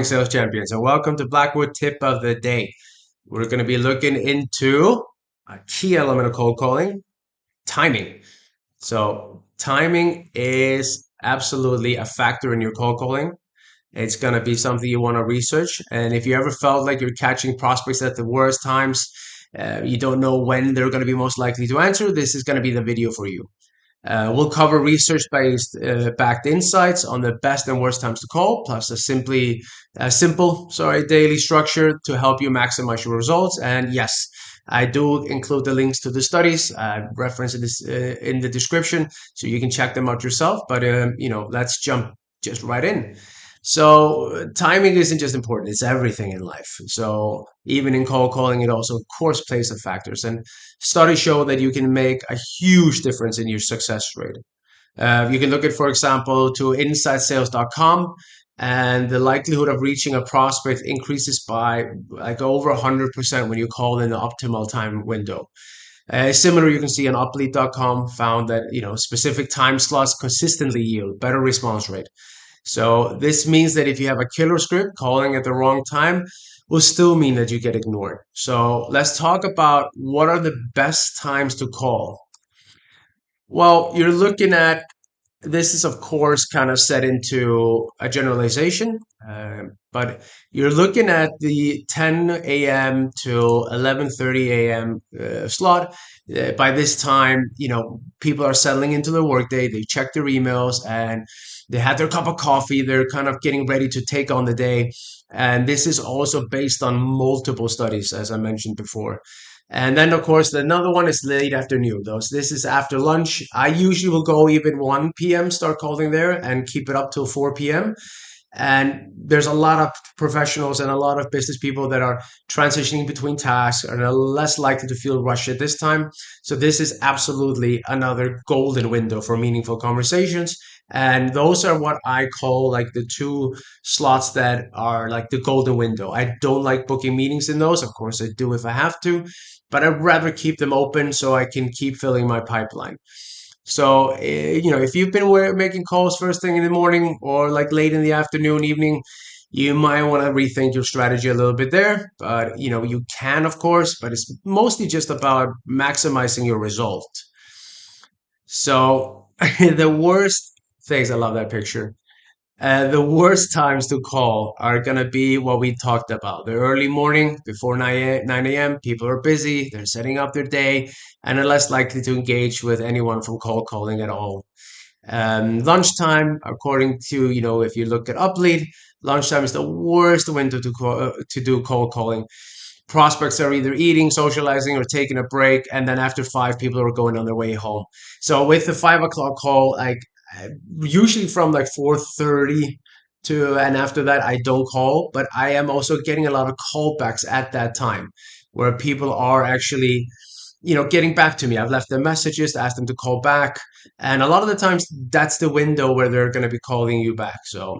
sales champions, and welcome to Blackwood Tip of the Day. We're going to be looking into a key element of cold calling, timing. So, timing is absolutely a factor in your cold calling. It's going to be something you want to research. And if you ever felt like you're catching prospects at the worst times, you don't know when they're going to be most likely to answer, this is going to be the video for you. We'll cover research-based backed insights on the best and worst times to call, plus a simple daily structure to help you maximize your results. And yes, I do include the links to the studies. Reference this in the description, so you can check them out yourself. But let's jump just right in. So timing isn't just important; it's everything in life. So even in cold calling, it also, of course, plays a factors. And studies show that you can make a huge difference in your success rate. You can look at, for example, to insidesales.com, and the likelihood of reaching a prospect increases by like over 100% when you call in the optimal time window. Similar, you can see on Uplead.com found that specific time slots consistently yield better response rate. So this means that if you have a killer script, calling at the wrong time will still mean that you get ignored. So let's talk about what are the best times to call. Well, you're looking at this is of course kind of set into a generalization, but you're looking at the 10 a.m. to 11:30 a.m. Slot. By this time, people are settling into their workday. They check their emails and they had their cup of coffee. They're kind of getting ready to take on the day. And this is also based on multiple studies, as I mentioned before. And then, of course, another one is late afternoon. Those This is after lunch. I usually will go even 1 p.m., start calling there and keep it up till 4 p.m. And there's a lot of professionals and a lot of business people that are transitioning between tasks and are less likely to feel rushed at this time. So this is absolutely another golden window for meaningful conversations. And those are what I call like the two slots that are like the golden window. I don't like booking meetings in those. Of course, I do if I have to, but I'd rather keep them open so I can keep filling my pipeline. So, if you've been making calls first thing in the morning or like late in the afternoon, evening, you might want to rethink your strategy a little bit there. But, you can, of course, but it's mostly just about maximizing your result. So, the worst things, I love that picture. The worst times to call are going to be what we talked about. The early morning before 9 a.m., people are busy, they're setting up their day, and are less likely to engage with anyone from cold calling at all. Lunchtime, according to, if you look at Uplead, lunchtime is the worst window to do cold calling. Prospects are either eating, socializing, or taking a break, and then after 5, people are going on their way home. So with the 5 o'clock call, like usually from like 4:30 to, and after that I don't call, but I am also getting a lot of callbacks at that time where people are actually getting back to me. I've left them messages to ask them to call back, and a lot of the times that's the window where they're going to be calling you back. So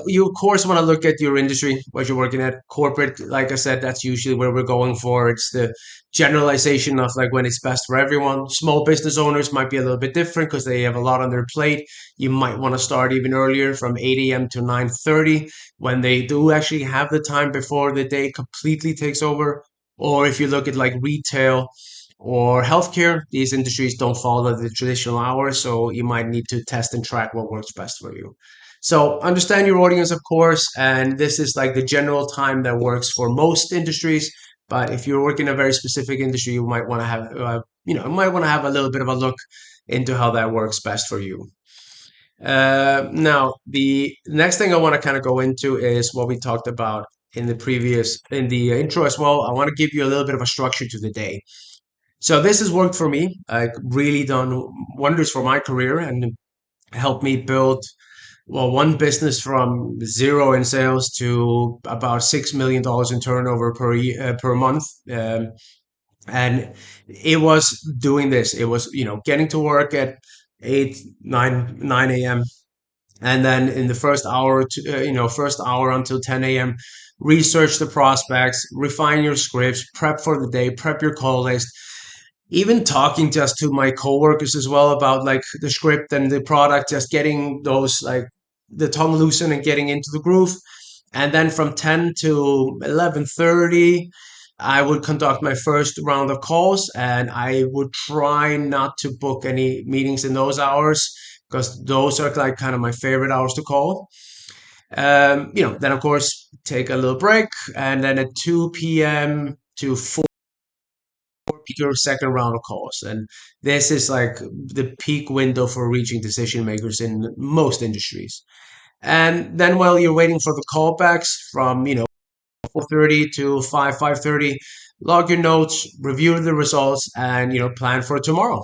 you of course want to look at your industry, what you're working at. Corporate, like I said, that's usually where we're going for. It's the generalization of like when it's best for everyone. Small business owners might be a little bit different because they have a lot on their plate. You might want to start even earlier from 8 a.m. to 9:30 when they do actually have the time before the day completely takes over. Or if you look at like retail or healthcare, these industries don't follow the traditional hours, so you might need to test and track what works best for you. So understand your audience, of course, and this is like the general time that works for most industries. But if you're working in a very specific industry, you might want to have, might want to have a little bit of a look into how that works best for you. Now, the next thing I want to kind of go into is what we talked about in the intro as well. I want to give you a little bit of a structure to the day. So this has worked for me. Really done wonders for my career and helped me build, well, one business from zero in sales to about $6 million in turnover per month. And it was doing this. It was, getting to work at 8, 9 a.m. And then in the first hour until 10 a.m., research the prospects, refine your scripts, prep for the day, prep your call list, even talking just to my coworkers as well about like the script and the product, just getting those like the tongue loosen and getting into the groove. And then from 10 to 11:30, I would conduct my first round of calls, and I would try not to book any meetings in those hours because those are like kind of my favorite hours to call. Then of course take a little break, and then at 2 p.m. to 4 your second round of calls. And this is like the peak window for reaching decision makers in most industries. And then while you're waiting for the callbacks from 4:30 to 5:30, log your notes, review the results, and plan for tomorrow.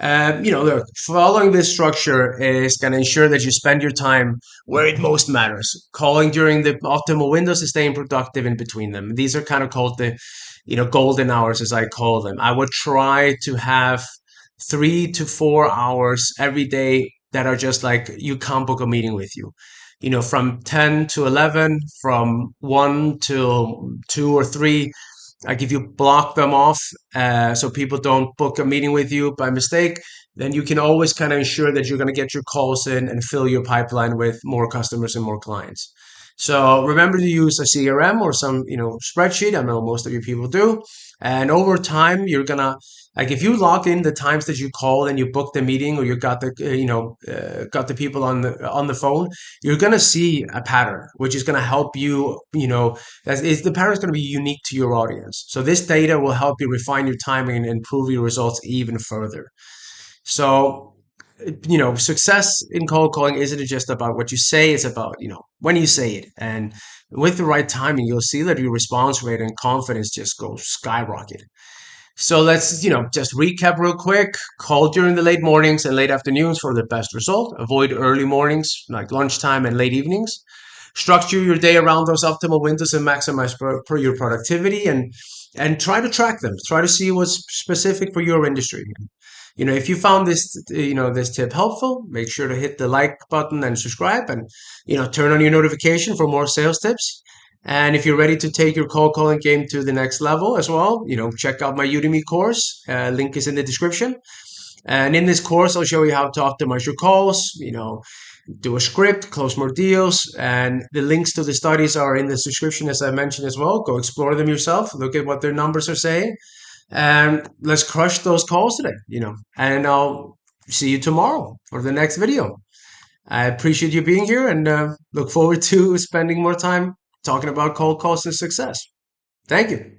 Look, following this structure is going to ensure that you spend your time where it most matters, calling during the optimal windows and staying productive in between them. These are kind of called the, golden hours, as I call them. I would try to have 3 to 4 hours every day that are just like you can't book a meeting with you. From 10 to 11, from 1 to 2 or 3, like if you block them off, so people don't book a meeting with you by mistake, then you can always kind of ensure that you're going to get your calls in and fill your pipeline with more customers and more clients. So remember to use a CRM or some, spreadsheet. I know most of you people do. And over time, you're gonna, like, if you log in the times that you call and you book the meeting, or you got the, got the people on the phone, you're gonna see a pattern, which is gonna help you, the pattern is going to be unique to your audience. So this data will help you refine your timing and improve your results even further. So, success in cold calling isn't just about what you say, it's about, when you say it. And with the right timing, you'll see that your response rate and confidence just go skyrocket. So let's, just recap real quick. Call during the late mornings and late afternoons for the best result. Avoid early mornings, like lunchtime and late evenings. Structure your day around those optimal windows and maximize per your productivity, and try to track them. Try to see what's specific for your industry. If you found this tip helpful, make sure to hit the like button and subscribe, and turn on your notification for more sales tips. And if you're ready to take your cold calling game to the next level as well, check out my Udemy course. Link is in the description. And in this course, I'll show you how to optimize your calls, do a script, close more deals, and the links to the studies are in the description, as I mentioned as well. Go explore them yourself, look at what their numbers are saying, and let's crush those calls today, and I'll see you tomorrow for the next video. I appreciate you being here, and look forward to spending more time talking about cold calls and success. Thank you.